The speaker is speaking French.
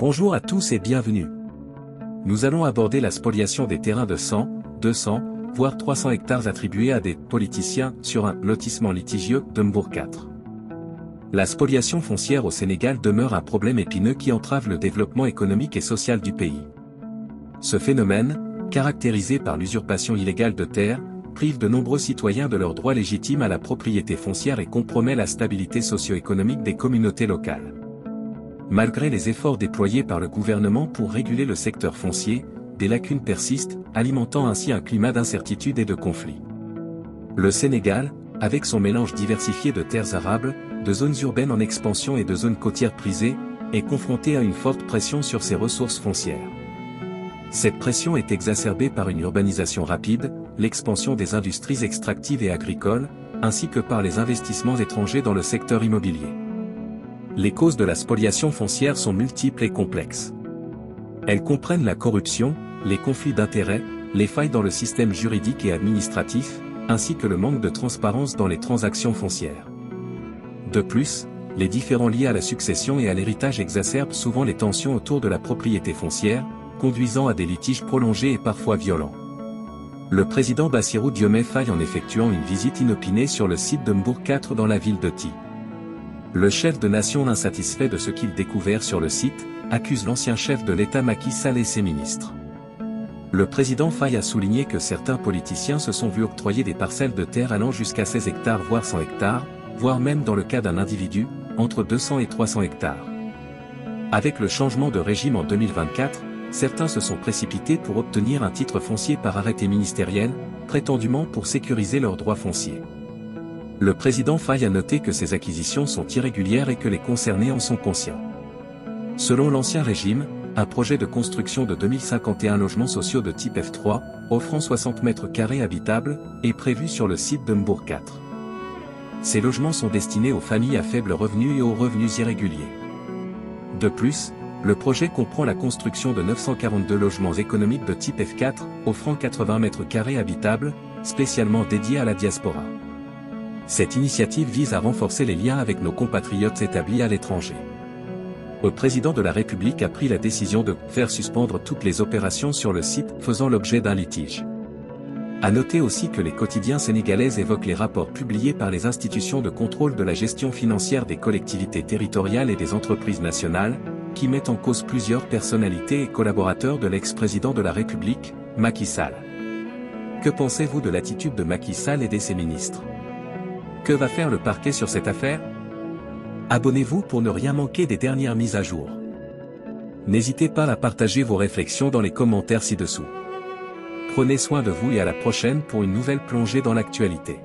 Bonjour à tous et bienvenue. Nous allons aborder la spoliation des terrains de 100, 200, voire 300 hectares attribués à des politiciens sur un lotissement litigieux de Mbour 4. La spoliation foncière au Sénégal demeure un problème épineux qui entrave le développement économique et social du pays. Ce phénomène, caractérisé par l'usurpation illégale de terres, prive de nombreux citoyens de leurs droits légitimes à la propriété foncière et compromet la stabilité socio-économique des communautés locales. Malgré les efforts déployés par le gouvernement pour réguler le secteur foncier, des lacunes persistent, alimentant ainsi un climat d'incertitude et de conflit. Le Sénégal, avec son mélange diversifié de terres arables, de zones urbaines en expansion et de zones côtières prisées, est confronté à une forte pression sur ses ressources foncières. Cette pression est exacerbée par une urbanisation rapide, l'expansion des industries extractives et agricoles, ainsi que par les investissements étrangers dans le secteur immobilier. Les causes de la spoliation foncière sont multiples et complexes. Elles comprennent la corruption, les conflits d'intérêts, les failles dans le système juridique et administratif, ainsi que le manque de transparence dans les transactions foncières. De plus, les différends liés à la succession et à l'héritage exacerbent souvent les tensions autour de la propriété foncière, conduisant à des litiges prolongés et parfois violents. Le président Bassirou Diomaye Faye en effectuant une visite inopinée sur le site de Mbour 4 dans la ville de Ti. Le chef de nation insatisfait de ce qu'il découvert sur le site, accuse l'ancien chef de l'État Macky Sall et ses ministres. Le président Faye a souligné que certains politiciens se sont vus octroyer des parcelles de terre allant jusqu'à 16 hectares voire 100 hectares, voire même dans le cas d'un individu, entre 200 et 300 hectares. Avec le changement de régime en 2024, certains se sont précipités pour obtenir un titre foncier par arrêté ministériel, prétendument pour sécuriser leurs droits fonciers. Le président Faye a noté que ces acquisitions sont irrégulières et que les concernés en sont conscients. Selon l'ancien régime, un projet de construction de 2051 logements sociaux de type F3, offrant 60 mètres carrés habitables, est prévu sur le site de Mbour 4. Ces logements sont destinés aux familles à faible revenu et aux revenus irréguliers. De plus, le projet comprend la construction de 942 logements économiques de type F4, offrant 80 mètres carrés habitables, spécialement dédiés à la diaspora. Cette initiative vise à renforcer les liens avec nos compatriotes établis à l'étranger. Le président de la République a pris la décision de faire suspendre toutes les opérations sur le site faisant l'objet d'un litige. À noter aussi que les quotidiens sénégalais évoquent les rapports publiés par les institutions de contrôle de la gestion financière des collectivités territoriales et des entreprises nationales, qui mettent en cause plusieurs personnalités et collaborateurs de l'ex-président de la République, Macky Sall. Que pensez-vous de l'attitude de Macky Sall et de ses ministres ? Que va faire le parquet sur cette affaire? Abonnez-vous pour ne rien manquer des dernières mises à jour. N'hésitez pas à partager vos réflexions dans les commentaires ci-dessous. Prenez soin de vous et à la prochaine pour une nouvelle plongée dans l'actualité.